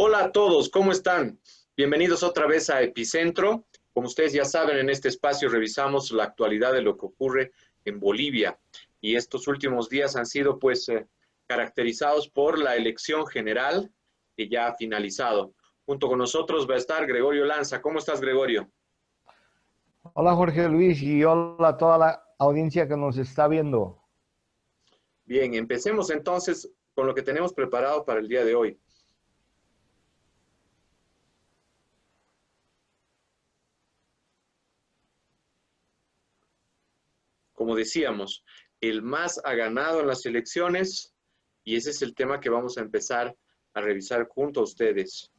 Hola a todos, ¿cómo están? Bienvenidos otra vez a Epicentro. Como ustedes ya saben, en este espacio revisamos la actualidad de lo que ocurre en Bolivia. Y estos últimos días han sido caracterizados por la elección general que ya ha finalizado. Junto con nosotros va a estar Gregorio Lanza. ¿Cómo estás, Gregorio? Hola Jorge Luis y hola a toda la audiencia que nos está viendo. Bien, empecemos entonces con lo que tenemos preparado para el día de hoy. Como decíamos, el MAS ha ganado en las elecciones y ese es el tema que vamos a empezar a revisar junto a ustedes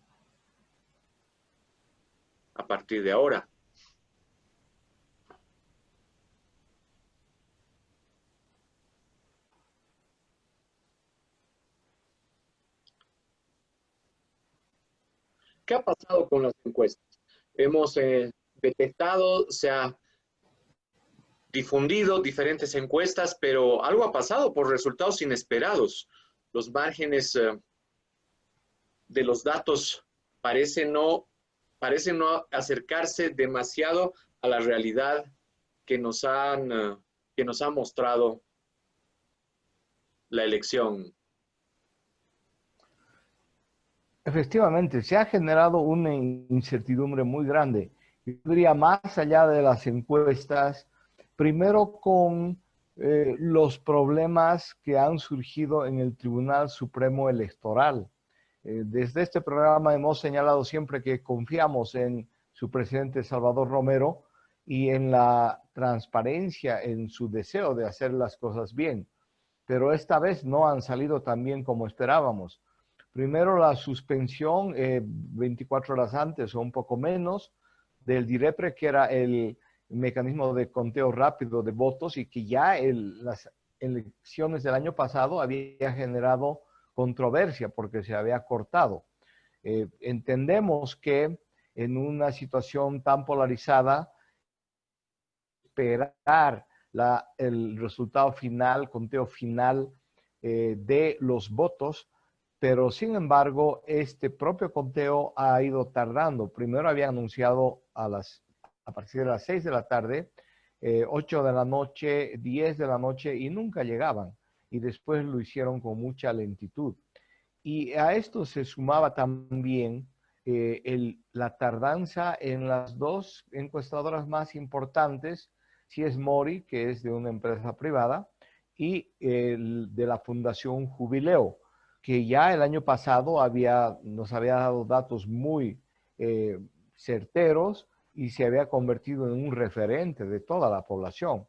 a partir de ahora. ¿Qué ha pasado con las encuestas? Hemos detectado, se ha difundido diferentes encuestas, pero algo ha pasado por resultados inesperados. Los márgenes de los datos parecen no acercarse demasiado a la realidad que que nos ha mostrado la elección. Efectivamente, se ha generado una incertidumbre muy grande. Yo diría más allá de las encuestas, primero con los problemas que han surgido en el Tribunal Supremo Electoral. Desde este programa hemos señalado siempre que confiamos en su presidente Salvador Romero y en la transparencia, en su deseo de hacer las cosas bien. Pero esta vez no han salido tan bien como esperábamos. Primero la suspensión 24 horas antes o un poco menos del DIREPRE, que era el mecanismo de conteo rápido de votos y que ya las elecciones del año pasado había generado controversia porque se había cortado. Entendemos que en una situación tan polarizada, esperar el resultado final, conteo final de los votos, pero sin embargo, este propio conteo ha ido tardando. Primero había anunciado a partir de las 6 de la tarde, 8 de la noche, 10 de la noche y nunca llegaban. Y después lo hicieron con mucha lentitud. Y a esto se sumaba también la tardanza en las dos encuestadoras más importantes, si es Mori, que es de una empresa privada, y de la Fundación Jubileo, que ya el año pasado nos había dado datos muy eh, certeros y se había convertido en un referente de toda la población.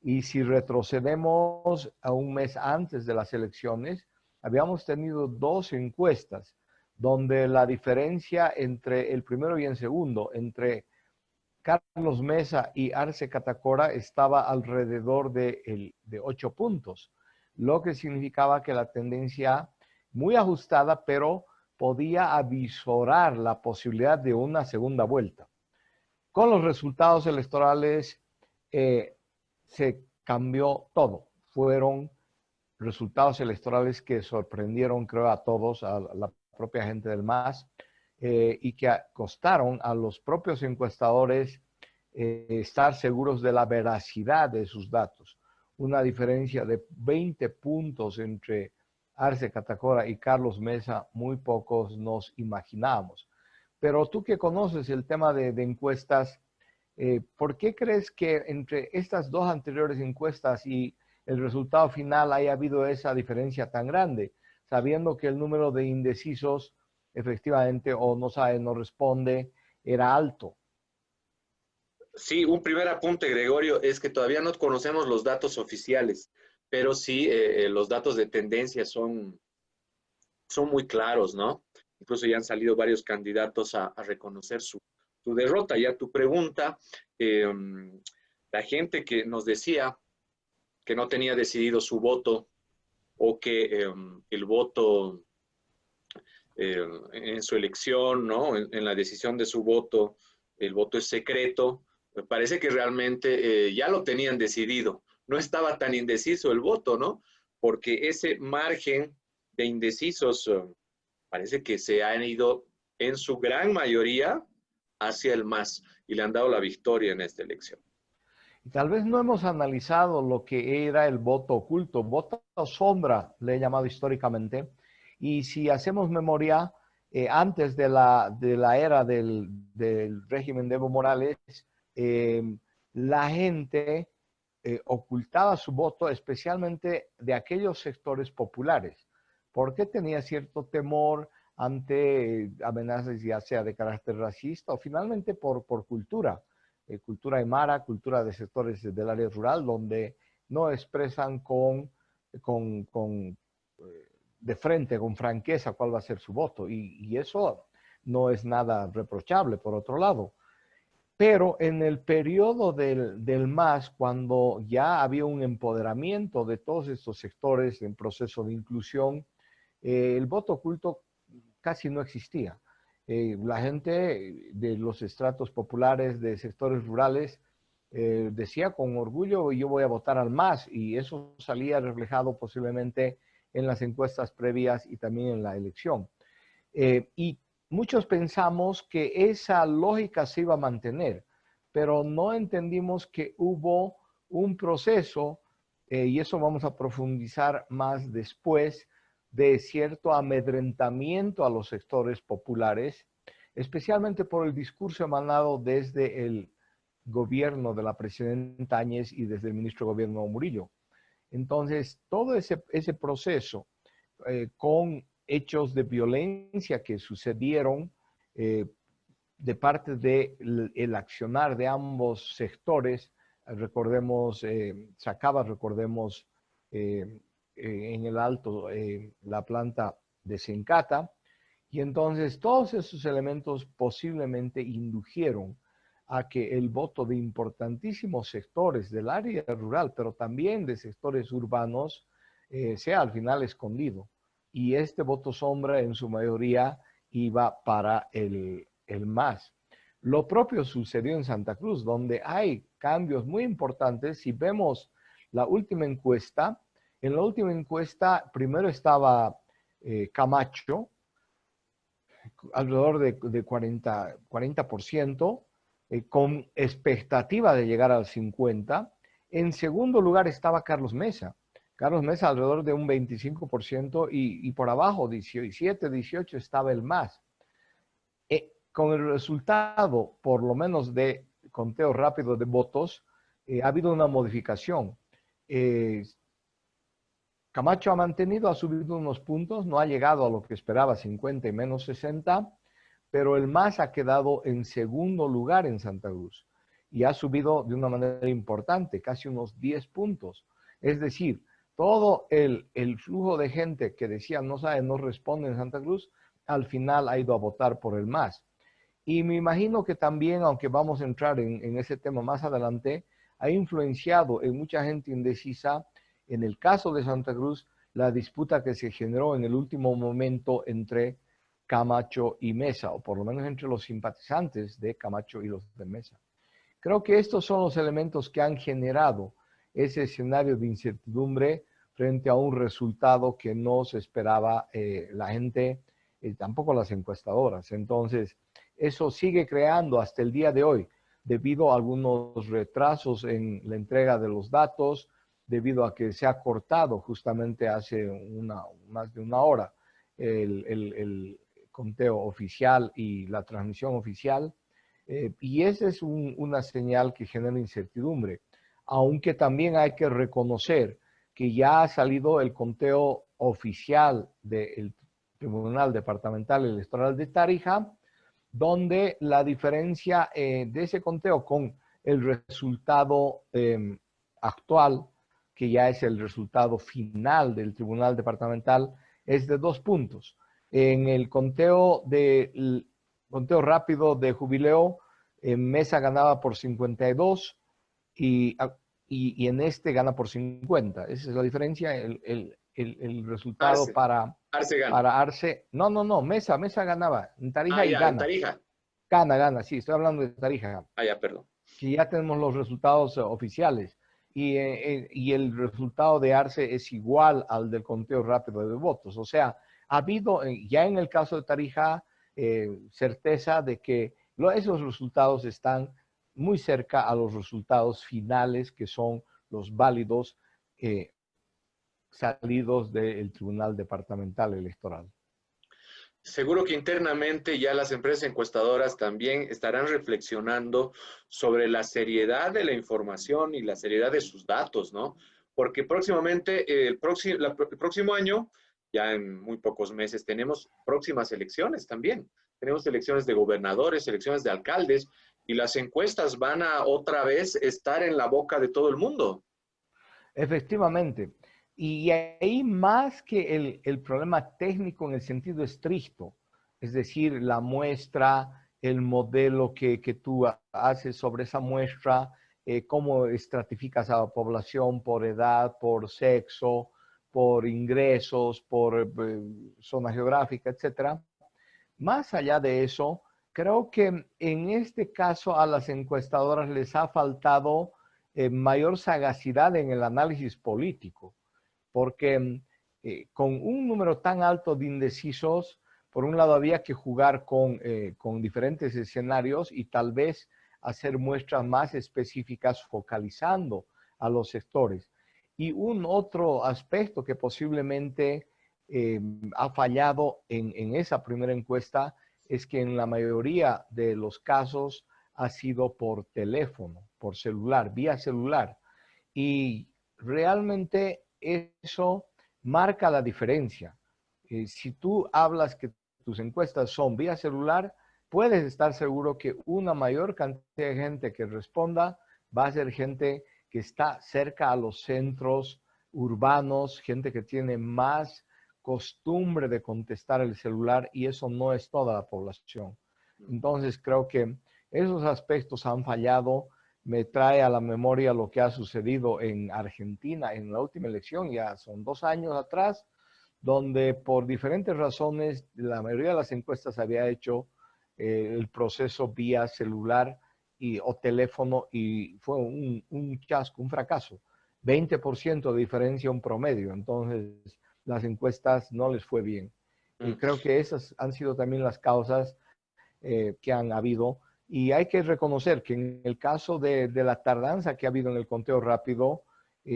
Y si retrocedemos a un mes antes de las elecciones, habíamos tenido dos encuestas donde la diferencia entre el primero y el segundo, entre Carlos Mesa y Arce Catacora, estaba alrededor de 8 puntos, lo que significaba que la tendencia muy ajustada, pero podía avisorar la posibilidad de una segunda vuelta. Con los resultados electorales se cambió todo. Fueron resultados electorales que sorprendieron, creo, a todos, a la propia gente del MAS, y que costaron a los propios encuestadores estar seguros de la veracidad de sus datos. Una diferencia de 20 puntos entre Arce Catacora y Carlos Mesa, muy pocos nos imaginábamos. Pero tú que conoces el tema de encuestas, ¿por qué crees que entre estas dos anteriores encuestas y el resultado final haya habido esa diferencia tan grande, sabiendo que el número de indecisos efectivamente o no sabe, no responde, era alto? Sí, un primer apunte, Gregorio, es que todavía no conocemos los datos oficiales, pero sí los datos de tendencia son muy claros, ¿no? Incluso ya han salido varios candidatos a reconocer su derrota. Ya tu pregunta, eh, la gente que nos decía que no tenía decidido su voto o que el voto en su elección, ¿no? En la decisión de su voto, el voto es secreto, me parece que realmente ya lo tenían decidido. No estaba tan indeciso el voto, ¿no? Porque ese margen de indecisos parece que se han ido en su gran mayoría hacia el MAS y le han dado la victoria en esta elección. Y tal vez no hemos analizado lo que era el voto oculto, voto sombra, le he llamado históricamente. Y si hacemos memoria, antes de la era del régimen de Evo Morales, eh, la gente ocultaba su voto, especialmente de aquellos sectores populares, porque tenía cierto temor ante amenazas, ya sea de carácter racista o finalmente por cultura, cultura aymara, cultura de sectores del área rural, donde no expresan con de frente, con franqueza, cuál va a ser su voto. Y eso no es nada reprochable, por otro lado. Pero en el periodo del MAS, cuando ya había un empoderamiento de todos estos sectores en proceso de inclusión, el voto oculto casi no existía. La gente de los estratos populares, de sectores rurales, decía con orgullo, yo voy a votar al MAS, y eso salía reflejado posiblemente en las encuestas previas y también en la elección. Y muchos pensamos que esa lógica se iba a mantener, pero no entendimos que hubo un proceso, y eso vamos a profundizar más después, de cierto amedrentamiento a los sectores populares, especialmente por el discurso emanado desde el gobierno de la presidenta Áñez y desde el ministro de Gobierno Murillo. Entonces, todo ese proceso con hechos de violencia que sucedieron de parte del accionar de ambos sectores, recordemos Sacaba, recordemos en el Alto la planta de Sencata, y entonces todos esos elementos posiblemente indujeron a que el voto de importantísimos sectores del área rural, pero también de sectores urbanos, sea al final escondido. Y este voto sombra en su mayoría iba para el MAS. Lo propio sucedió en Santa Cruz, donde hay cambios muy importantes. Si vemos la última encuesta, en la última encuesta primero estaba Camacho, alrededor de 40%, con expectativa de llegar al 50%. En segundo lugar estaba Carlos Mesa. Carlos Mesa alrededor de un 25% y por abajo, 17, 18, estaba el MAS. Con el resultado, por lo menos de conteo rápido de votos, ha habido una modificación. Camacho ha mantenido, ha subido unos puntos, no ha llegado a lo que esperaba, 50 y menos 60, pero el MAS ha quedado en segundo lugar en Santa Cruz y ha subido de una manera importante, casi unos 10 puntos. Es decir, todo el flujo de gente que decía no sabe, no responde en Santa Cruz, al final ha ido a votar por el MAS. Y me imagino que también, aunque vamos a entrar en ese tema más adelante, ha influenciado en mucha gente indecisa. En el caso de Santa Cruz, la disputa que se generó en el último momento entre Camacho y Mesa, o por lo menos entre los simpatizantes de Camacho y los de Mesa. Creo que estos son los elementos que han generado ese escenario de incertidumbre frente a un resultado que no se esperaba la gente, tampoco las encuestadoras. Entonces, eso sigue creando hasta el día de hoy, debido a algunos retrasos en la entrega de los datos, debido a que se ha cortado justamente hace más de una hora el conteo oficial y la transmisión oficial. Y esa es una señal que genera incertidumbre, aunque también hay que reconocer que ya ha salido el conteo oficial del Tribunal Departamental Electoral de Tarija, donde la diferencia de ese conteo con el resultado actual, que ya es el resultado final del Tribunal Departamental, es de 2 puntos. En el conteo rápido de Jubileo, Mesa ganaba por 52 y en este gana por 50. Esa es la diferencia. El resultado Arce. para Arce gana. para Arce. No, Mesa ganaba en Tarija y ya, gana. en Tarija. Gana, sí, estoy hablando de Tarija. Ya, perdón. Que ya tenemos los resultados oficiales. Y el resultado de Arce es igual al del conteo rápido de votos. O sea, ha habido, ya en el caso de Tarija, certeza de que esos resultados están muy cerca a los resultados finales, que son los válidos salidos del Tribunal Departamental Electoral. Seguro que internamente ya las empresas encuestadoras también estarán reflexionando sobre la seriedad de la información y la seriedad de sus datos, ¿no? Porque próximamente, el próximo año, ya en muy pocos meses, tenemos próximas elecciones también. Tenemos elecciones de gobernadores, elecciones de alcaldes, y las encuestas van a otra vez estar en la boca de todo el mundo. Efectivamente. Y ahí más que el problema técnico en el sentido estricto, es decir, la muestra, el modelo que tú haces sobre esa muestra, cómo estratificas a la población por edad, por sexo, por ingresos, por zona geográfica, etcétera. Más allá de eso, creo que en este caso a las encuestadoras les ha faltado mayor sagacidad en el análisis político, porque con un número tan alto de indecisos, por un lado había que jugar con diferentes escenarios y tal vez hacer muestras más específicas focalizando a los sectores. Y un otro aspecto que posiblemente ha fallado en esa primera encuesta es que en la mayoría de los casos ha sido por teléfono, por celular, vía celular. Y realmente eso marca la diferencia. Si tú hablas que tus encuestas son vía celular, puedes estar seguro que una mayor cantidad de gente que responda va a ser gente que está cerca a los centros urbanos, gente que tiene más costumbre de contestar el celular, y eso no es toda la población. Entonces creo que esos aspectos han fallado. Me trae a la memoria lo que ha sucedido en Argentina en la última elección, ya son 2 años atrás, donde por diferentes razones la mayoría de las encuestas había hecho el proceso vía celular o teléfono, y fue un chasco, un fracaso. 20% de diferencia, un promedio. Entonces, las encuestas no les fue bien. Y creo que esas han sido también las causas que han habido. Y hay que reconocer que en el caso de la tardanza que ha habido en el conteo rápido,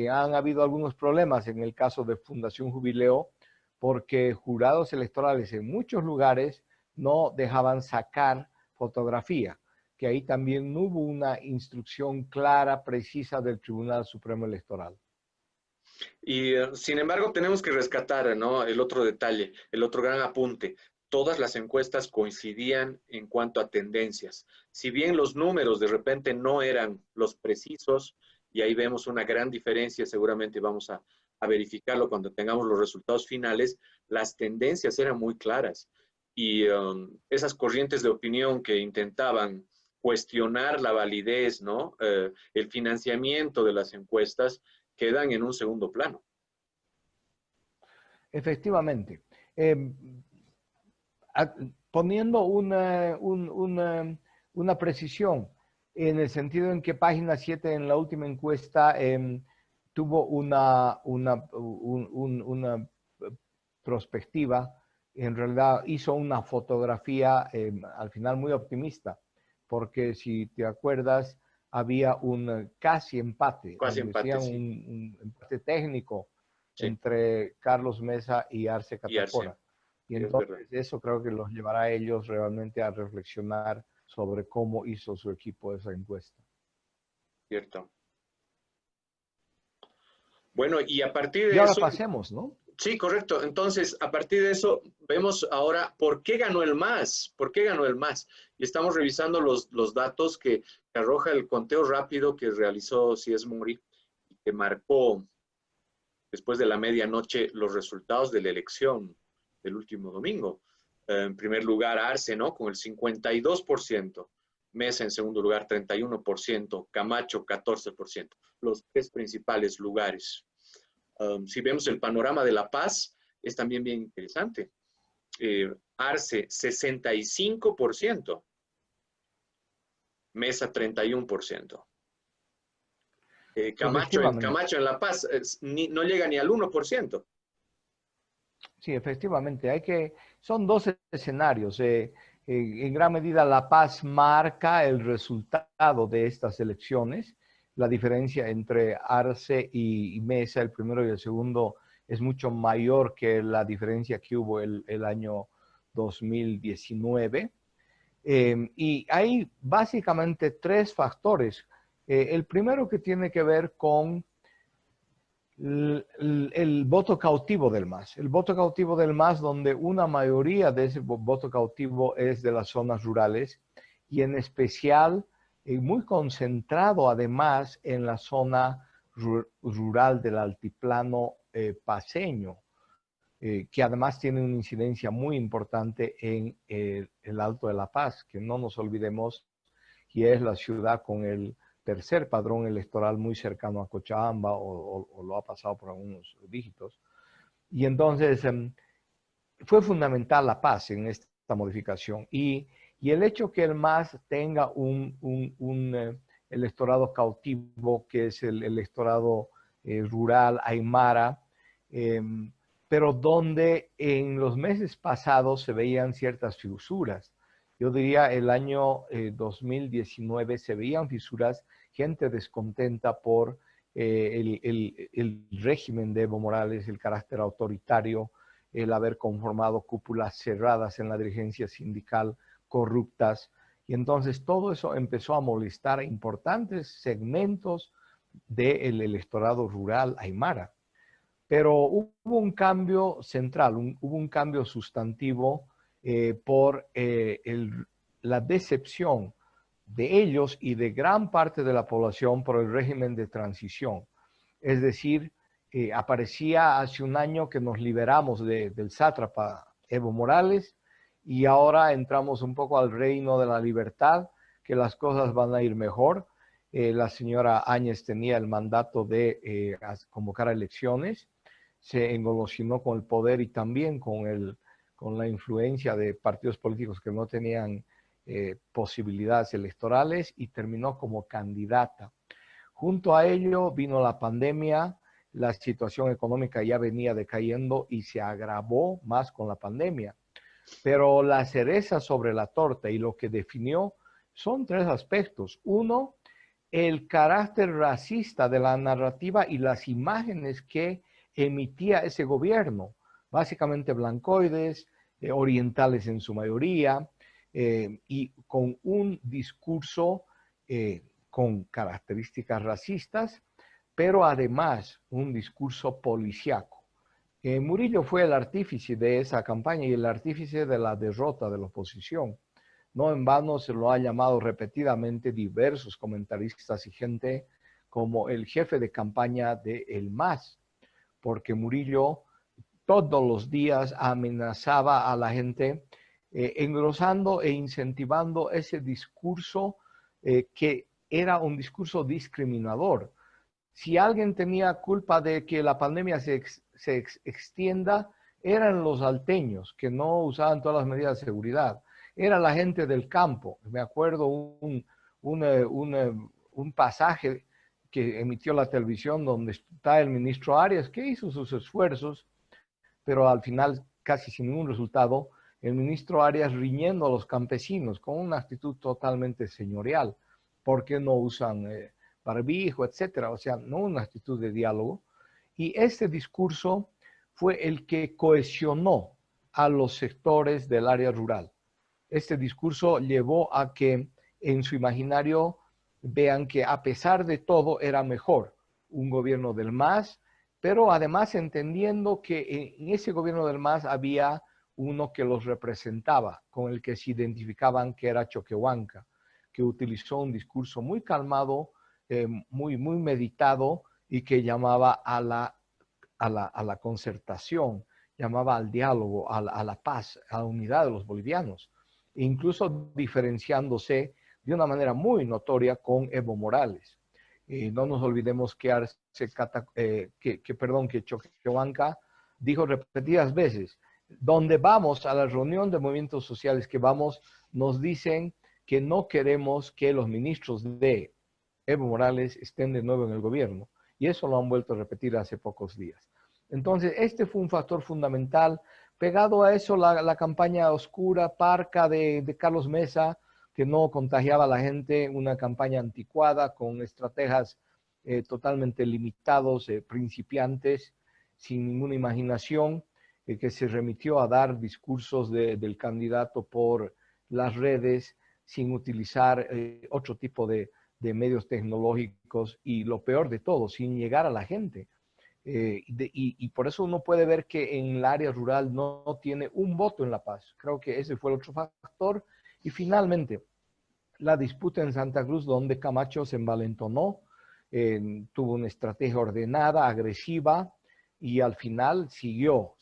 han habido algunos problemas en el caso de Fundación Jubileo, porque jurados electorales en muchos lugares no dejaban sacar fotografía, que ahí también no hubo una instrucción clara, precisa del Tribunal Supremo Electoral. Y sin embargo, tenemos que rescatar, ¿no? El otro detalle, el otro gran apunte. Todas las encuestas coincidían en cuanto a tendencias. Si bien los números de repente no eran los precisos, y ahí vemos una gran diferencia, seguramente vamos a verificarlo cuando tengamos los resultados finales, las tendencias eran muy claras. Y esas corrientes de opinión que intentaban cuestionar la validez, ¿no? El financiamiento de las encuestas, quedan en un segundo plano. Efectivamente. Poniendo una precisión, en el sentido en que página 7 en la última encuesta tuvo una prospectiva, en realidad hizo una fotografía al final muy optimista, porque si te acuerdas, había un casi empate, Casi empate, decían sí. un empate técnico Sí. entre Carlos Mesa y Arce Catacora. Y entonces eso creo que los llevará a ellos realmente a reflexionar sobre cómo hizo su equipo esa encuesta. Cierto. Bueno, y a partir de Y ahora eso... pasemos, ¿no? Sí, correcto. Entonces, a partir de eso, vemos ahora por qué ganó el MAS. ¿Por qué ganó el MAS? Y estamos revisando los datos que arroja el conteo rápido que realizó Cies Mori, que marcó después de la medianoche los resultados de la elección del último domingo. En primer lugar, Arce, ¿no? Con el 52%. Mesa en segundo lugar, 31%. Camacho, 14%. Los 3 principales lugares. Si vemos el panorama de La Paz, es también bien interesante. Arce, 65%. Mesa, 31%. Camacho en La Paz no llega ni al 1%. Sí, efectivamente, son dos escenarios. En gran medida, La Paz marca el resultado de estas elecciones. La diferencia entre Arce y Mesa, el primero y el segundo, es mucho mayor que la diferencia que hubo el año 2019. Y hay básicamente tres factores. El primero que tiene que ver con el voto cautivo del MAS. El voto cautivo del MAS, donde una mayoría de ese voto cautivo es de las zonas rurales y en especial muy concentrado además en la zona rural del altiplano paceño, que además tiene una incidencia muy importante en el Alto de La Paz, que no nos olvidemos, y es la ciudad con el tercer padrón electoral muy cercano a Cochabamba o lo ha pasado por algunos dígitos. Y entonces fue fundamental La Paz en esta modificación. Y el hecho que el MAS tenga un electorado cautivo, que es el electorado rural aymara, eh, pero donde en los meses pasados se veían ciertas fisuras. Yo diría el año 2019 se veían fisuras, gente descontenta por el régimen de Evo Morales, el carácter autoritario, el haber conformado cúpulas cerradas en la dirigencia sindical, corruptas. Y entonces todo eso empezó a molestar a importantes segmentos del electorado rural aymara. Pero hubo un cambio central, hubo un cambio sustantivo por la decepción de ellos y de gran parte de la población por el régimen de transición. Es decir, aparecía hace un año que nos liberamos del sátrapa Evo Morales y ahora entramos un poco al reino de la libertad, que las cosas van a ir mejor. La señora Áñez tenía el mandato de convocar a elecciones, se engolosinó con el poder y también con la influencia de partidos políticos que no tenían posibilidades electorales y terminó como candidata. Junto a ello vino la pandemia, la situación económica ya venía decayendo y se agravó más con la pandemia. Pero la cereza sobre la torta y lo que definió son tres aspectos. Uno, el carácter racista de la narrativa y las imágenes que emitía ese gobierno, básicamente blancoides, orientales en su mayoría, y con un discurso con características racistas, pero además un discurso policíaco. Murillo fue el artífice de esa campaña y el artífice de la derrota de la oposición. No en vano se lo ha llamado repetidamente diversos comentaristas y gente como el jefe de campaña de El MAS, porque Murillo todos los días amenazaba a la gente, engrosando e incentivando ese discurso que era un discurso discriminador. Si alguien tenía culpa de que la pandemia se extienda, eran los alteños, que no usaban todas las medidas de seguridad. Era la gente del campo. Me acuerdo un pasaje que emitió la televisión donde está el ministro Arias, que hizo sus esfuerzos, pero al final casi sin ningún resultado, el ministro Arias riñendo a los campesinos con una actitud totalmente señorial. ¿Por qué no usan barbijo, etcétera? O sea, no una actitud de diálogo. Y este discurso fue el que cohesionó a los sectores del área rural. Este discurso llevó a que en su imaginario vean que a pesar de todo era mejor un gobierno del MAS, pero además entendiendo que en ese gobierno del MAS había uno que los representaba, con el que se identificaban, que era Choquehuanca, que utilizó un discurso muy calmado, muy meditado y que llamaba a la concertación, llamaba al diálogo, a la paz, a la unidad de los bolivianos, incluso diferenciándose de una manera muy notoria con Evo Morales. No nos olvidemos que Choquehuanca dijo repetidas veces, donde vamos a la reunión de movimientos sociales que vamos, nos dicen que no queremos que los ministros de Evo Morales estén de nuevo en el gobierno. Y eso lo han vuelto a repetir hace pocos días. Entonces, este fue un factor fundamental. Pegado a eso, la campaña oscura, parca de Carlos Mesa, que no contagiaba a la gente, una campaña anticuada con estrategias totalmente limitados, principiantes, sin ninguna imaginación, que se remitió a dar discursos del candidato por las redes, sin utilizar otro tipo de medios tecnológicos y lo peor de todo, sin llegar a la gente. Y por eso uno puede ver que en el área rural no tiene un voto en La Paz. Creo que ese fue el otro factor. Y finalmente, la disputa en Santa Cruz, donde Camacho se envalentonó, tuvo una estrategia ordenada, agresiva, y al final siguió,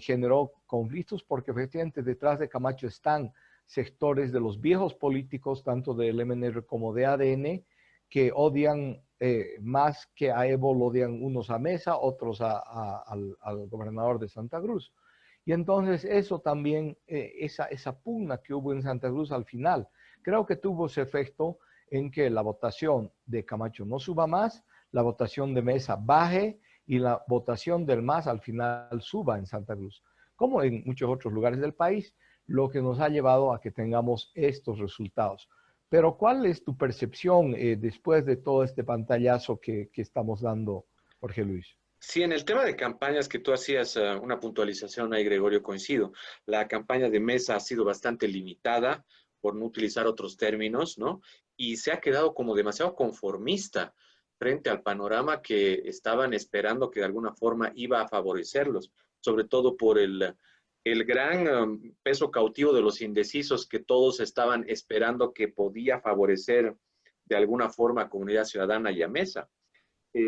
generó conflictos porque efectivamente detrás de Camacho están sectores de los viejos políticos, tanto del MNR como de ADN, que odian más que a Evo, lo odian unos a Mesa, otros al gobernador de Santa Cruz. Y entonces eso también, esa pugna que hubo en Santa Cruz al final, creo que tuvo ese efecto en que la votación de Camacho no suba más, la votación de Mesa baje y la votación del MAS al final suba en Santa Cruz, como en muchos otros lugares del país, lo que nos ha llevado a que tengamos estos resultados. Pero ¿cuál es tu percepción después de todo este pantallazo que estamos dando, Jorge Luis? Sí, en el tema de campañas que tú hacías una puntualización ahí, Gregorio, coincido. La campaña de Mesa ha sido bastante limitada, por no utilizar otros términos, ¿no? Y se ha quedado como demasiado conformista frente al panorama que estaban esperando que de alguna forma iba a favorecerlos, sobre todo por el gran peso cautivo de los indecisos que todos estaban esperando que podía favorecer de alguna forma a Comunidad Ciudadana y a Mesa.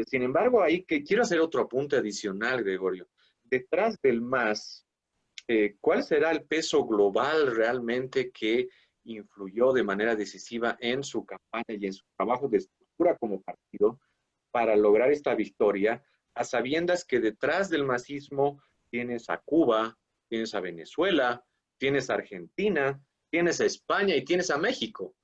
Sin embargo, ahí que quiero hacer otro apunte adicional, Gregorio. Detrás del MAS, ¿cuál será el peso global realmente que influyó de manera decisiva en su campaña y en su trabajo de estructura como partido para lograr esta victoria, a sabiendas que detrás del masismo tienes a Cuba, tienes a Venezuela, tienes a Argentina, tienes a España y tienes a México?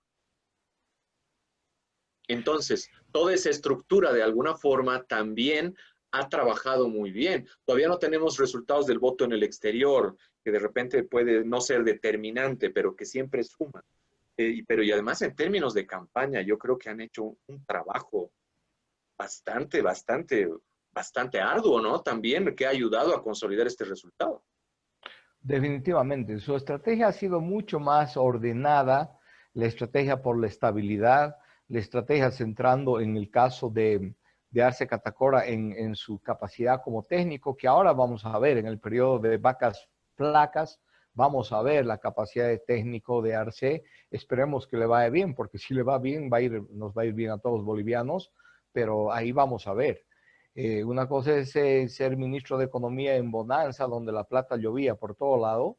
Entonces, toda esa estructura de alguna forma también ha trabajado muy bien. Todavía no tenemos resultados del voto en el exterior, que de repente puede no ser determinante, pero que siempre suma. Y además en términos de campaña, yo creo que han hecho un trabajo bastante arduo, ¿no? También que ha ayudado a consolidar este resultado. Definitivamente, su estrategia ha sido mucho más ordenada, la estrategia por la estabilidad, la estrategia centrando en el caso de Arce Catacora en su capacidad como técnico, que ahora vamos a ver en el periodo de vacas flacas, vamos a ver la capacidad de técnico de Arce. Esperemos que le vaya bien, porque si le va bien, nos va a ir bien a todos los bolivianos, pero ahí vamos a ver. Una cosa es ser ministro de Economía en Bonanza, donde la plata llovía por todo lado,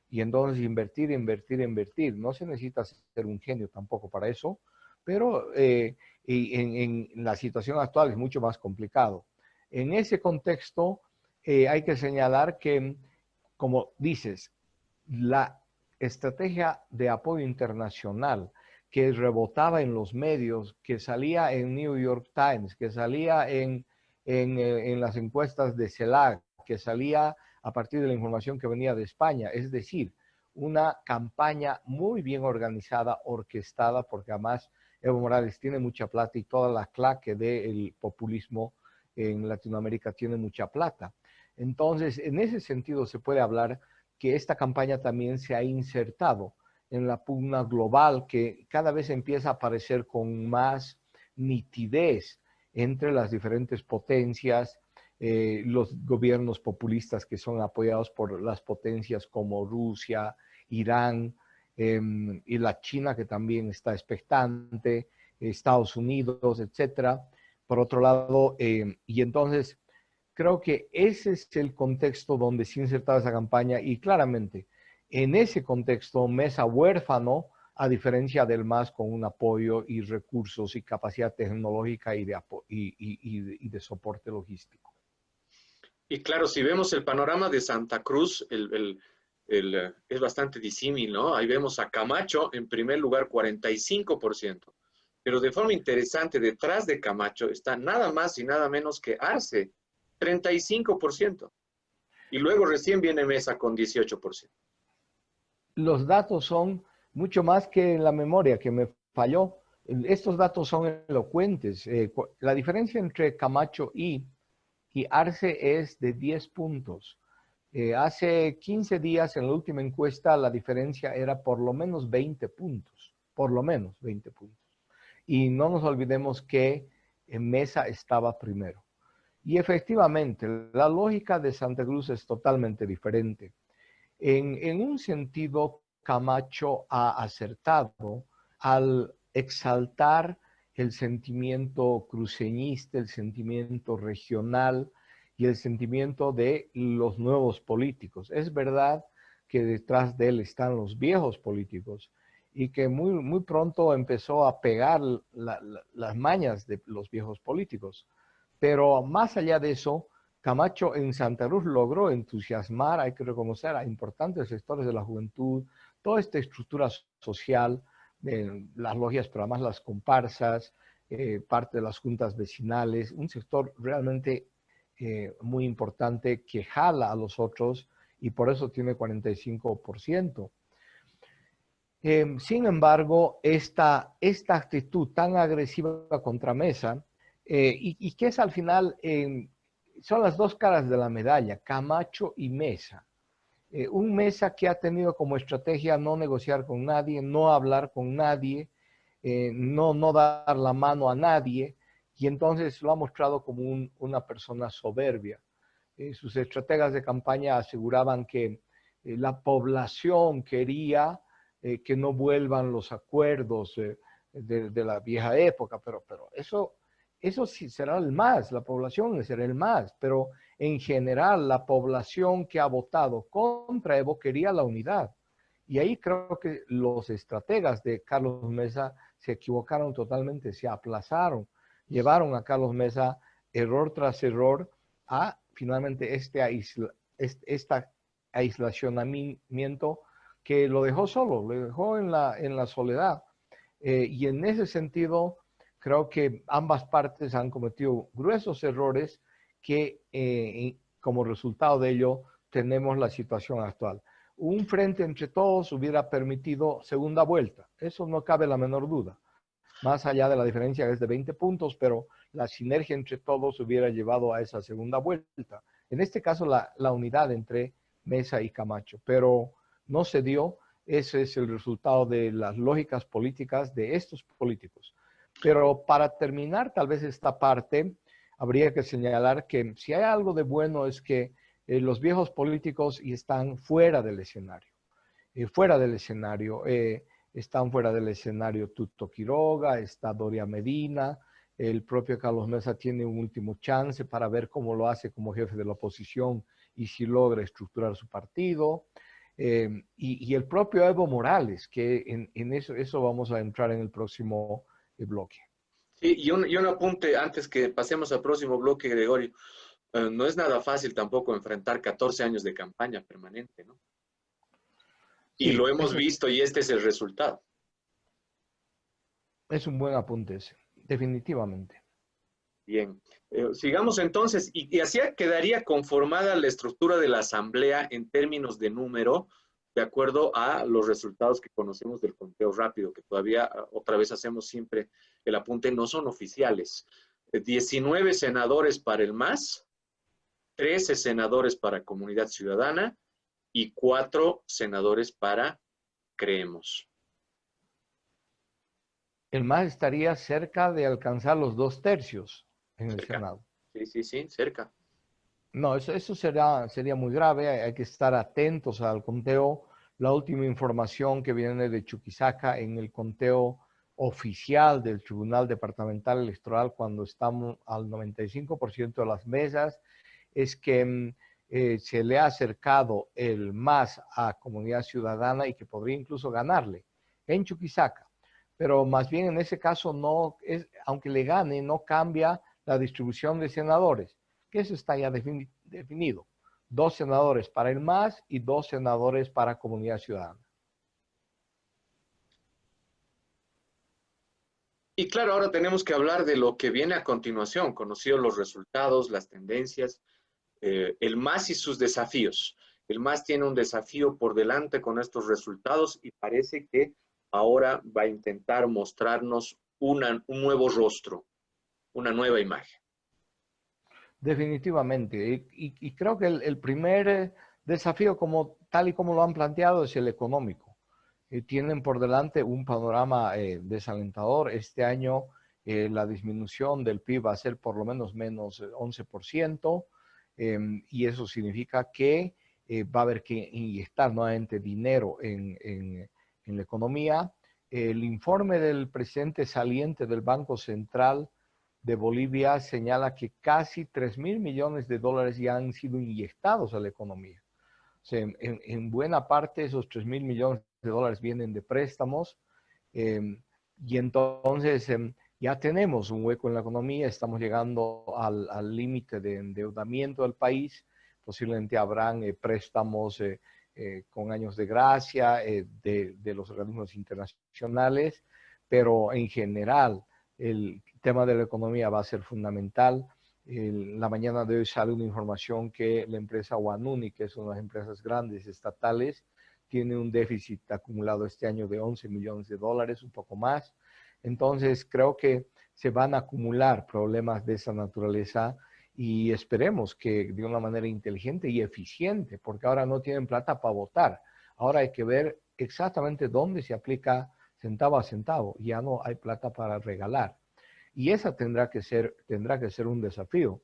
y entonces invertir, invertir, invertir. No se necesita ser un genio tampoco para eso, pero en la situación actual es mucho más complicado. En ese contexto, hay que señalar que, como dices, la estrategia de apoyo internacional que rebotaba en los medios, que salía en New York Times, que salía en las encuestas de CELAC, que salía a partir de la información que venía de España, es decir, una campaña muy bien organizada, orquestada, porque además Evo Morales tiene mucha plata y toda la claque del populismo en Latinoamérica tiene mucha plata. Entonces, en ese sentido se puede hablar que esta campaña también se ha insertado en la pugna global que cada vez empieza a aparecer con más nitidez entre las diferentes potencias, los gobiernos populistas que son apoyados por las potencias como Rusia, Irán, y la China que también está expectante, Estados Unidos, etcétera. Por otro lado, y entonces creo que ese es el contexto donde se insertaba esa campaña y claramente en ese contexto Mesa huérfano, a diferencia del MAS con un apoyo y recursos y capacidad tecnológica y de soporte logístico. Y claro, si vemos el panorama de Santa Cruz, es bastante disímil, ¿no? Ahí vemos a Camacho en primer lugar, 45%. Pero de forma interesante, detrás de Camacho está nada más y nada menos que Arce, 35%. Y luego recién viene Mesa con 18%. Los datos son mucho más que la memoria que me falló. Estos datos son elocuentes. La diferencia entre Camacho y Arce es de 10 puntos. Hace 15 días en la última encuesta la diferencia era por lo menos 20 puntos, por lo menos 20 puntos. Y no nos olvidemos que Mesa estaba primero. Y efectivamente, la lógica de Santa Cruz es totalmente diferente. En un sentido, Camacho ha acertado al exaltar el sentimiento cruceñista, el sentimiento regional y el sentimiento de los nuevos políticos. Es verdad que detrás de él están los viejos políticos y que muy pronto empezó a pegar las mañas de los viejos políticos. Pero más allá de eso, Camacho en Santa Cruz logró entusiasmar, hay que reconocer, a importantes sectores de la juventud, toda esta estructura social, las logias, pero además las comparsas, parte de las juntas vecinales, un sector realmente muy importante que jala a los otros y por eso tiene 45%. Sin embargo, esta actitud tan agresiva contra Mesa, y que es al final, son las dos caras de la medalla, Camacho y Mesa. Un Mesa que ha tenido como estrategia no negociar con nadie, no hablar con nadie, no dar la mano a nadie, y entonces lo ha mostrado como una persona soberbia. Sus estrategas de campaña aseguraban que la población quería que no vuelvan los acuerdos de la vieja época, pero eso sí será el más, la población será el más, pero en general la población que ha votado contra Evo quería la unidad. Y ahí creo que los estrategas de Carlos Mesa se equivocaron totalmente, se aplazaron, llevaron a Carlos Mesa error tras error a finalmente este aislacionamiento que lo dejó solo, lo dejó en la soledad. Y en ese sentido, creo que ambas partes han cometido gruesos errores que como resultado de ello tenemos la situación actual. Un frente entre todos hubiera permitido segunda vuelta, eso no cabe la menor duda, más allá de la diferencia que es de 20 puntos, pero la sinergia entre todos hubiera llevado a esa segunda vuelta. En este caso, la unidad entre Mesa y Camacho, pero no se dio. Ese es el resultado de las lógicas políticas de estos políticos. Pero para terminar tal vez esta parte, habría que señalar que si hay algo de bueno es que los viejos políticos están fuera del escenario. Están fuera del escenario Tuto Quiroga, está Doria Medina, el propio Carlos Mesa tiene un último chance para ver cómo lo hace como jefe de la oposición y si logra estructurar su partido. Y el propio Evo Morales, que en eso vamos a entrar en el próximo bloque. Sí, y un apunte antes que pasemos al próximo bloque, Gregorio. No es nada fácil tampoco enfrentar 14 años de campaña permanente, ¿no? Y lo Sí, hemos visto y este es el resultado. es un buen apunte ese, definitivamente. Bien, sigamos entonces, y así quedaría conformada la estructura de la asamblea en términos de número, de acuerdo a los resultados que conocemos del conteo rápido, que todavía otra vez hacemos siempre el apunte, no son oficiales. 19 senadores para el MAS, 13 senadores para Comunidad Ciudadana y 4 senadores para Creemos. El MAS estaría cerca de alcanzar los 2/3 en el Cerca. Senado. Sí, cerca. No, eso sería muy grave. Hay que estar atentos al conteo. La última información que viene de Chuquisaca en el conteo oficial del Tribunal Departamental Electoral, cuando estamos al 95% de las mesas, es que se le ha acercado el MAS a Comunidad Ciudadana y que podría incluso ganarle en Chuquisaca. Pero más bien en ese caso, aunque le gane, no cambia la distribución de senadores, que eso está ya definido. 2 senadores para el MAS y 2 senadores para Comunidad Ciudadana. Y claro, ahora tenemos que hablar de lo que viene a continuación, conocidos los resultados, las tendencias. el MAS y sus desafíos. El MAS tiene un desafío por delante con estos resultados y parece que ahora va a intentar mostrarnos un nuevo rostro, una nueva imagen. Definitivamente. Y creo que el primer desafío, como, tal y como lo han planteado, es el económico. Tienen por delante un panorama desalentador. Este año la disminución del PIB va a ser por lo menos 11%, y eso significa que va a haber que inyectar nuevamente dinero en la economía. El informe del presidente saliente del Banco Central de Bolivia señala que casi 3.000 millones de dólares ya han sido inyectados a la economía. O sea, en buena parte esos 3.000 millones de dólares vienen de préstamos, y entonces ya tenemos un hueco en la economía, estamos llegando al límite de endeudamiento del país, posiblemente habrán préstamos con años de gracia de los organismos internacionales, pero en general el tema de la economía va a ser fundamental. La mañana de hoy sale una información que la empresa Wanuni, que es una de las empresas grandes estatales, tiene un déficit acumulado este año de 11 millones de dólares, un poco más. Entonces, creo que se van a acumular problemas de esa naturaleza y esperemos que de una manera inteligente y eficiente, porque ahora no tienen plata para votar. Ahora hay que ver exactamente dónde se aplica centavo a centavo. Ya no hay plata para regalar. Y esa tendrá que ser un desafío.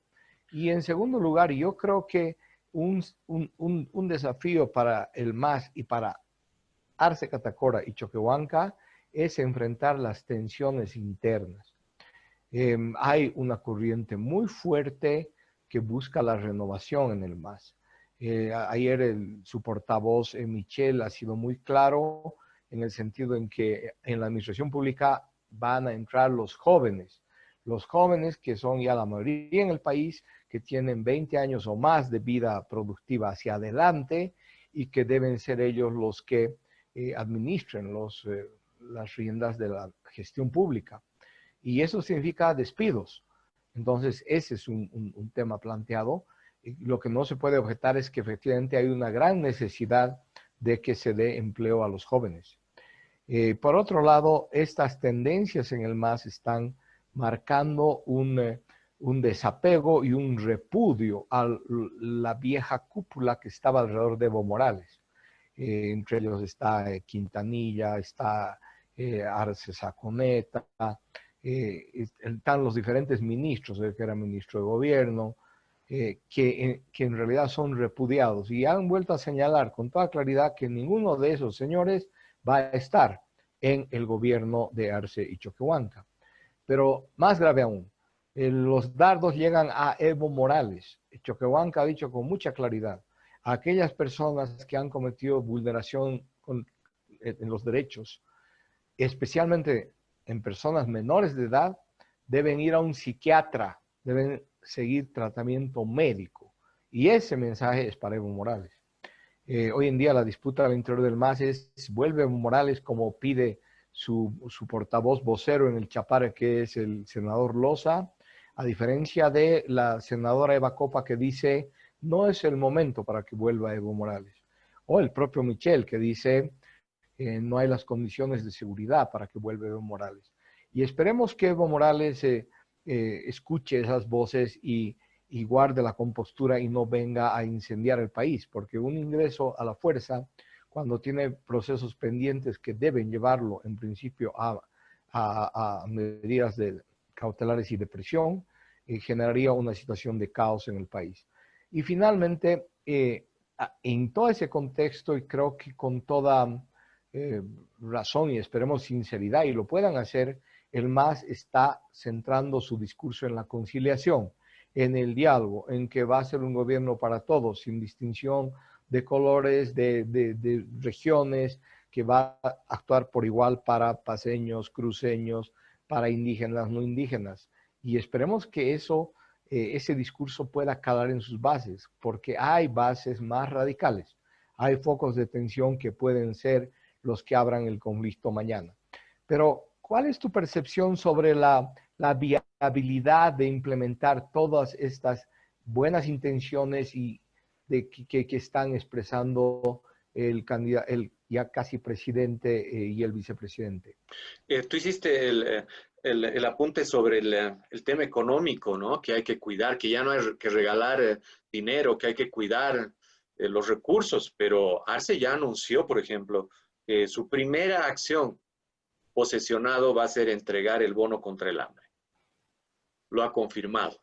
Y en segundo lugar, yo creo que un desafío para el MAS y para Arce Catacora y Choquehuanca es enfrentar las tensiones internas. Hay una corriente muy fuerte que busca la renovación en el MAS. Ayer su portavoz, Michel, ha sido muy claro en el sentido en que en la administración pública van a entrar los jóvenes que son ya la mayoría en el país, que tienen 20 años o más de vida productiva hacia adelante y que deben ser ellos los que administren las riendas de la gestión pública. Y eso significa despidos. Entonces, ese es un tema planteado. Y lo que no se puede objetar es que efectivamente hay una gran necesidad de que se dé empleo a los jóvenes. Por otro lado, estas tendencias en el MAS están marcando un desapego y un repudio a la vieja cúpula que estaba alrededor de Evo Morales. Entre ellos está Quintanilla, está Arce Saconeta, están los diferentes ministros, el que era ministro de gobierno, que en realidad son repudiados y han vuelto a señalar con toda claridad que ninguno de esos señores va a estar en el gobierno de Arce y Choquehuanca. Pero más grave aún, los dardos llegan a Evo Morales. Choquehuanca ha dicho con mucha claridad, a aquellas personas que han cometido vulneración en los derechos, especialmente en personas menores de edad, deben ir a un psiquiatra, deben seguir tratamiento médico. Y ese mensaje es para Evo Morales. Hoy en día la disputa al interior del MAS es, vuelve Evo Morales como pide su portavoz vocero en el Chapare, que es el senador Loza, a diferencia de la senadora Eva Copa, que dice, no es el momento para que vuelva Evo Morales. O el propio Michel, que dice, no hay las condiciones de seguridad para que vuelva Evo Morales. Y esperemos que Evo Morales escuche esas voces y guarde la compostura y no venga a incendiar el país, porque un ingreso a la fuerza, cuando tiene procesos pendientes que deben llevarlo en principio a medidas cautelares y de presión, generaría una situación de caos en el país. Y finalmente, en todo ese contexto, y creo que con toda razón y esperemos sinceridad, y lo puedan hacer, el MAS está centrando su discurso en la conciliación, en el diálogo, en que va a ser un gobierno para todos, sin distinción de colores, de regiones, que va a actuar por igual para paseños, cruceños, para indígenas, no indígenas. Y esperemos que ese discurso pueda calar en sus bases, porque hay bases más radicales, hay focos de tensión que pueden ser los que abran el conflicto mañana. Pero, ¿cuál es tu percepción sobre la viabilidad de implementar todas estas buenas intenciones y que están expresando el candidato, el ya casi presidente y el vicepresidente. Tú hiciste el apunte sobre el tema económico, ¿no? Que hay que cuidar, que ya no hay que regalar dinero, que hay que cuidar los recursos, pero Arce ya anunció, por ejemplo, que su primera acción posesionado va a ser entregar el bono contra el hambre. Lo ha confirmado.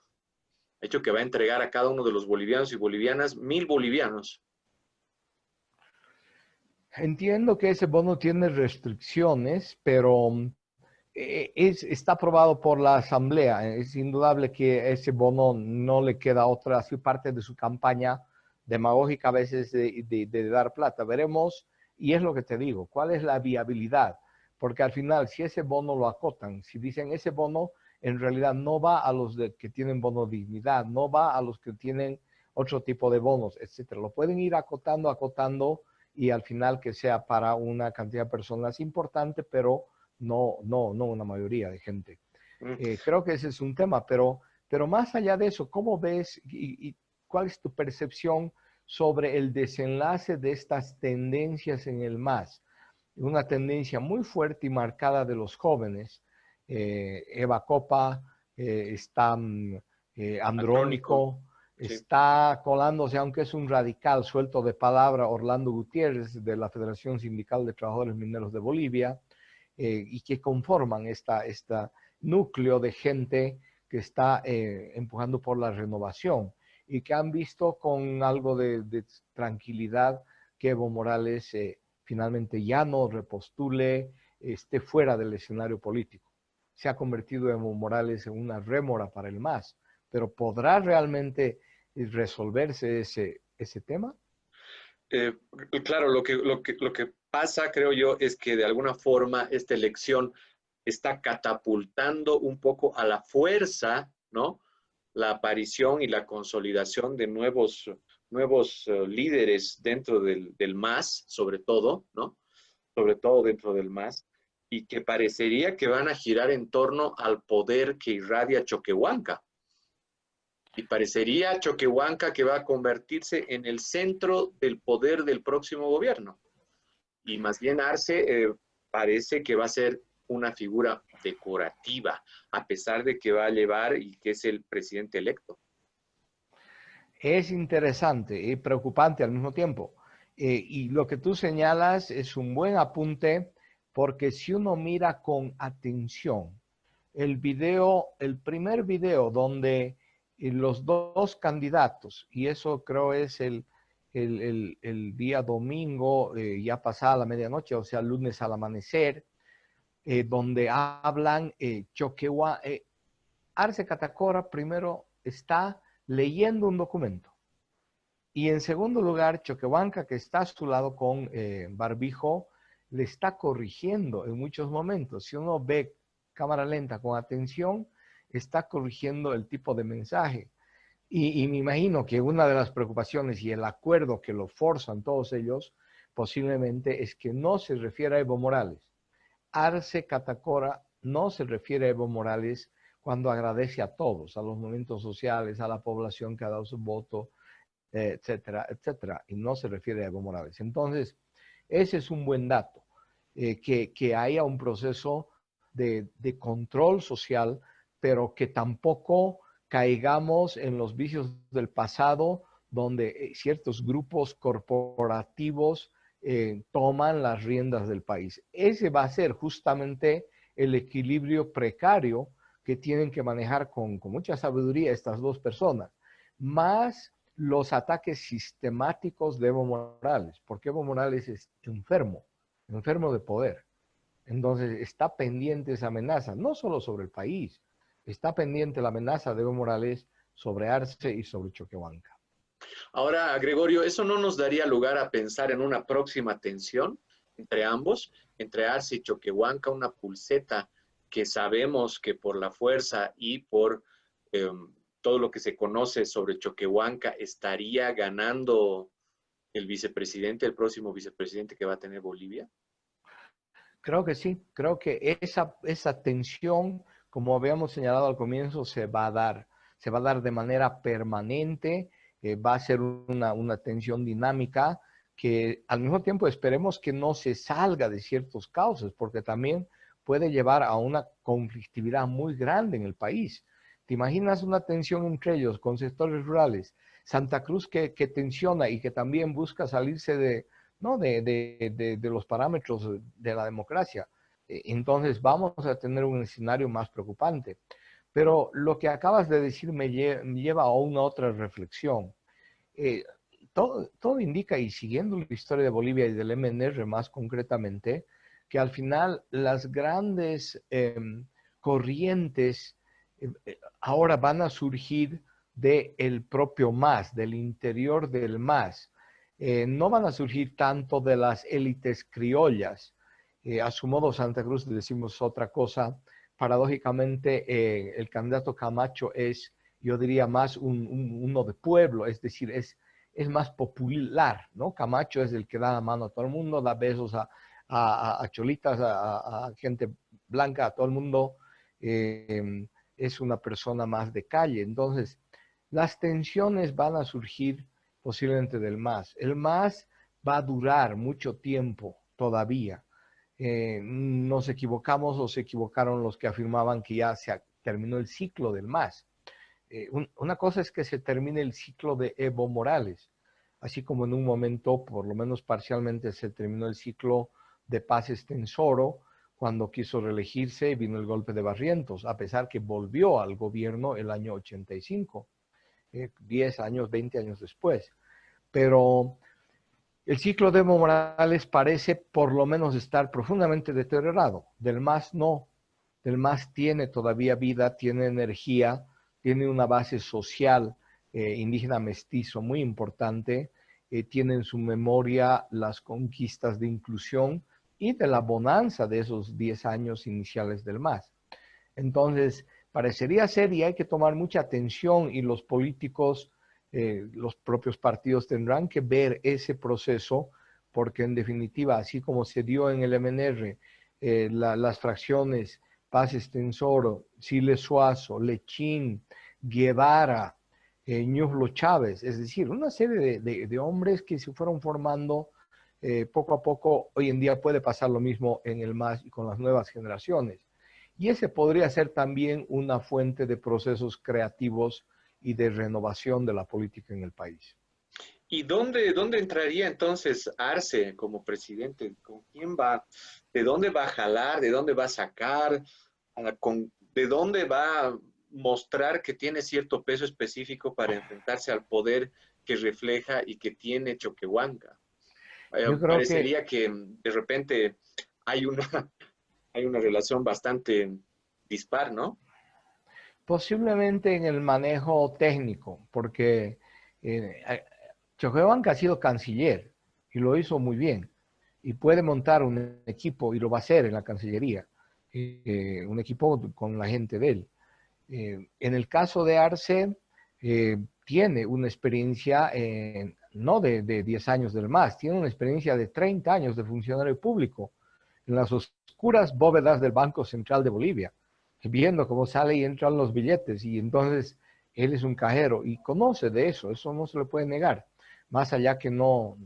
Ha dicho que va a entregar a cada uno de los bolivianos y bolivianas 1.000 bolivianos. Entiendo que ese bono tiene restricciones, pero está aprobado por la Asamblea. Es indudable que ese bono no le queda otra, así parte de su campaña demagógica a veces de dar plata. Veremos, y es lo que te digo, cuál es la viabilidad. Porque al final, si ese bono lo acotan, si dicen ese bono en realidad no va a los que tienen bono dignidad, no va a los que tienen otro tipo de bonos, etcétera. Lo pueden ir acotando, acotando y al final que sea para una cantidad de personas importante, pero no una mayoría de gente. Mm. Creo que ese es un tema, pero más allá de eso, ¿cómo ves y cuál es tu percepción sobre el desenlace de estas tendencias en el MAS? Una tendencia muy fuerte y marcada de los jóvenes. Eva Copa, está Andrónico, Andrónico, sí. está colándose, aunque es un radical suelto de palabra, Orlando Gutiérrez de la Federación Sindical de Trabajadores Mineros de Bolivia, y que conforman esta núcleo de gente que está empujando por la renovación y que han visto con algo de tranquilidad que Evo Morales finalmente ya no repostule, esté fuera del escenario político. Se ha convertido Evo Morales en una rémora para el MAS, pero ¿podrá realmente resolverse ese tema? Eh, claro, lo que pasa, creo yo, es que de alguna forma esta elección está catapultando un poco a la fuerza, ¿no? La aparición y la consolidación de nuevos líderes dentro del MAS, sobre todo, ¿no? Sobre todo dentro del MAS, y que parecería que van a girar en torno al poder que irradia Choquehuanca. Y parecería Choquehuanca que va a convertirse en el centro del poder del próximo gobierno. Y más bien Arce parece que va a ser una figura decorativa, a pesar de que va a llevar y que es el presidente electo. Es interesante y preocupante al mismo tiempo. Y lo que tú señalas es un buen apunte porque si uno mira con atención el video, el primer video donde los dos candidatos, y eso creo es el día domingo, ya pasada la medianoche, o sea, lunes al amanecer, donde hablan Choquehuanca. Arce Catacora primero está leyendo un documento. Y en segundo lugar, Choquehuanca, que está a su lado con barbijo, le está corrigiendo en muchos momentos. Si uno ve cámara lenta con atención, está corrigiendo el tipo de mensaje. Y me imagino que una de las preocupaciones y el acuerdo que lo forzan todos ellos, posiblemente es que no se refiere a Evo Morales. Arce Catacora no se refiere a Evo Morales cuando agradece a todos, a los movimientos sociales, a la población que ha dado su voto, etcétera, etcétera, y no se refiere a Evo Morales. Entonces, ese es un buen dato, que haya un proceso de control social, pero que tampoco caigamos en los vicios del pasado, donde ciertos grupos corporativos toman las riendas del país. Ese va a ser justamente el equilibrio precario que tienen que manejar con mucha sabiduría estas dos personas, más los ataques sistemáticos de Evo Morales, porque Evo Morales es enfermo, enfermo de poder. Entonces está pendiente esa amenaza, no solo sobre el país, está pendiente la amenaza de Evo Morales sobre Arce y sobre Choquehuanca. Ahora, Gregorio, ¿eso no nos daría lugar a pensar en una próxima tensión entre ambos, entre Arce y Choquehuanca, una pulseta que sabemos que por la fuerza y por eh, todo lo que se conoce sobre Choquehuanca estaría ganando el vicepresidente, el próximo vicepresidente que va a tener Bolivia? Creo que sí, creo que esa tensión, como habíamos señalado al comienzo, se va a dar. se va a dar de manera permanente, va a ser una tensión dinámica que al mismo tiempo esperemos que no se salga de ciertos cauces, porque también puede llevar a una conflictividad muy grande en el país. ¿Te imaginas una tensión entre ellos con sectores rurales? Santa Cruz que tensiona y que también busca salirse de, ¿no? de los parámetros de la democracia. Entonces vamos a tener un escenario más preocupante. Pero lo que acabas de decir me lleva a una otra reflexión. Eh, todo indica, y siguiendo la historia de Bolivia y del MNR más concretamente, que al final las grandes corrientes ahora van a surgir del propio MAS, del interior del MAS. No van a surgir tanto de las élites criollas. A su modo, Santa Cruz decimos otra cosa. Paradójicamente, el candidato Camacho es, yo diría, más uno de pueblo, es decir, es más popular, ¿no? Camacho es el que da la mano a todo el mundo, da besos a cholitas, a gente blanca, a todo el mundo. Es una persona más de calle. Entonces, las tensiones van a surgir posiblemente del MAS. El MAS va a durar mucho tiempo todavía. Nos equivocamos o se equivocaron los que afirmaban que ya se terminó el ciclo del MAS. Una cosa es que se termine el ciclo de Evo Morales, así como en un momento, por lo menos parcialmente, se terminó el ciclo de Paz Estensoro, cuando quiso reelegirse y vino el golpe de Barrientos, a pesar que volvió al gobierno el año 85, 10 años, 20 años después. Pero el ciclo de Evo Morales parece por lo menos estar profundamente deteriorado. Del MAS no. Del MAS tiene todavía vida, tiene energía, tiene una base social indígena mestizo muy importante, tiene en su memoria las conquistas de inclusión y de la bonanza de esos 10 años iniciales del MAS. Entonces, parecería ser, y hay que tomar mucha atención, y los políticos, los propios partidos tendrán que ver ese proceso, porque en definitiva, así como se dio en el MNR, las fracciones Paz Estensoro, Siles Suazo, Lechín, Guevara, Ñuflo Chávez, es decir, una serie de hombres que se fueron formando poco a poco. Hoy en día puede pasar lo mismo en el MAS y con las nuevas generaciones. Y ese podría ser también una fuente de procesos creativos y de renovación de la política en el país. ¿Y dónde entraría entonces Arce como presidente? ¿Con quién va? ¿De dónde va a jalar? ¿De dónde va a sacar? ¿De dónde va a mostrar que tiene cierto peso específico para enfrentarse al poder que refleja y que tiene Choquehuanca? Yo creo que Parecería que de repente hay una, hay una relación bastante dispar, ¿no? posiblemente en el manejo técnico, porque eh, Choquehuanca ha sido canciller y lo hizo muy bien, y puede montar un equipo, y lo va a hacer en la Cancillería, un equipo con la gente de él. En el caso de Arce, tiene una experiencia no de 10 años del MAS, tiene una experiencia de 30 años de funcionario público en las oscuras bóvedas del Banco Central de Bolivia, viendo cómo sale y entran los billetes, y entonces él es un cajero y conoce de eso no se le puede negar, más allá que no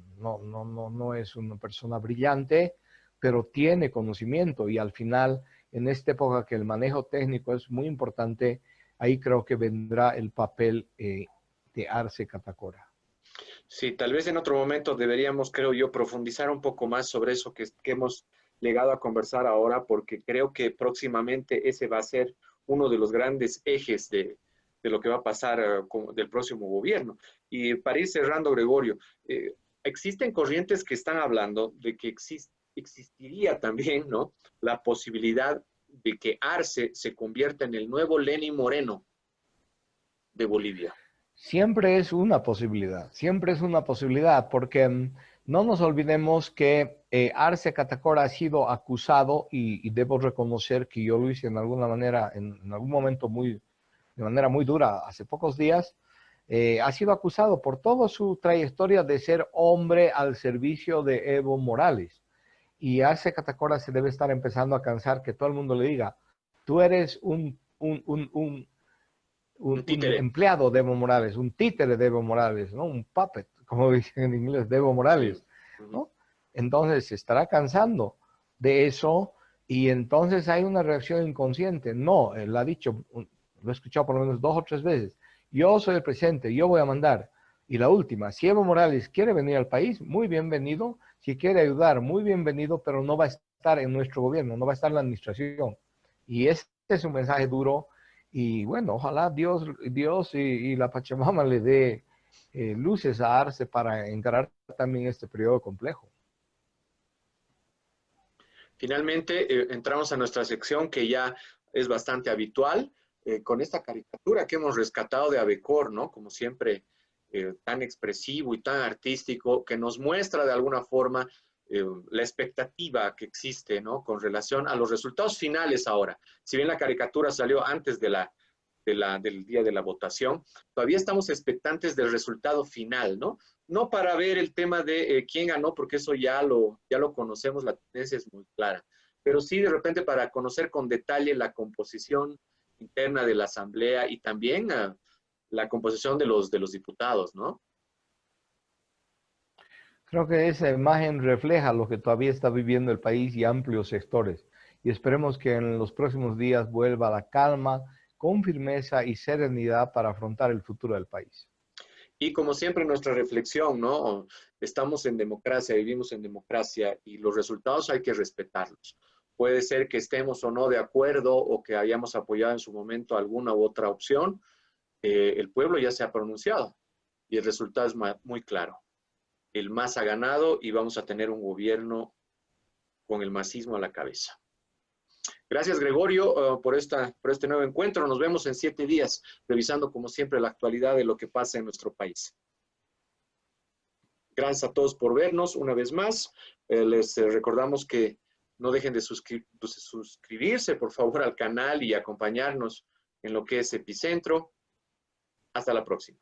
es una persona brillante, pero tiene conocimiento, y al final, en esta época que el manejo técnico es muy importante, ahí creo que vendrá el papel de Arce Catacora. Sí, tal vez en otro momento deberíamos, creo yo, profundizar un poco más sobre eso que hemos llegado a conversar ahora, porque creo que próximamente ese va a ser uno de los grandes ejes de lo que va a pasar del próximo gobierno. Y para ir cerrando, Gregorio, existen corrientes que están hablando de que existiría también, ¿no?, la posibilidad de que Arce se convierta en el nuevo Lenín Moreno de Bolivia. Siempre es una posibilidad, porque no nos olvidemos que Arce Catacora ha sido acusado, y debo reconocer que yo lo hice en alguna manera, en algún momento de manera muy dura, hace pocos días. Ha sido acusado por toda su trayectoria de ser hombre al servicio de Evo Morales. Y Arce Catacora se debe estar empezando a cansar que todo el mundo le diga: tú eres Un un títere. empleado de Evo Morales, un títere de Evo Morales, ¿no? Un puppet, como dicen en inglés, de Evo Sí. Morales, Ujú. ¿no? Entonces se estará cansando de eso y entonces hay una reacción inconsciente. No, él ha dicho, lo he escuchado por lo menos 2 o 3 veces, yo soy el presidente, yo voy a mandar. Y la última, si Evo Morales quiere venir al país, muy bienvenido. Si quiere ayudar, muy bienvenido, pero no va a estar en nuestro gobierno, no va a estar en la administración. Y este es un mensaje duro. Y bueno, ojalá Dios y la Pachamama le dé luces a Arce para encarar también este periodo complejo. Finalmente, entramos a nuestra sección que ya es bastante habitual, con esta caricatura que hemos rescatado de Abecor, ¿no? Como siempre, tan expresivo y tan artístico, que nos muestra de alguna forma la expectativa que existe, ¿no? Con relación a los resultados finales ahora. Si bien la caricatura salió antes del día de la votación, todavía estamos expectantes del resultado final, ¿no? No para ver el tema de quién ganó, porque eso ya lo conocemos, la tendencia es muy clara, pero sí de repente para conocer con detalle la composición interna de la Asamblea y también la composición de los diputados, ¿no? Creo que esa imagen refleja lo que todavía está viviendo el país y amplios sectores. Y esperemos que en los próximos días vuelva la calma, con firmeza y serenidad para afrontar el futuro del país. Y como siempre nuestra reflexión, ¿no? Estamos en democracia, vivimos en democracia y los resultados hay que respetarlos. Puede ser que estemos o no de acuerdo o que hayamos apoyado en su momento alguna u otra opción. El pueblo ya se ha pronunciado y el resultado es muy claro. El MAS ha ganado y vamos a tener un gobierno con el masismo a la cabeza. Gracias, Gregorio, por este nuevo encuentro. Nos vemos en 7 días, revisando como siempre la actualidad de lo que pasa en nuestro país. Gracias a todos por vernos una vez más. Les recordamos que no dejen de suscribirse, por favor, al canal y acompañarnos en lo que es Epicentro. Hasta la próxima.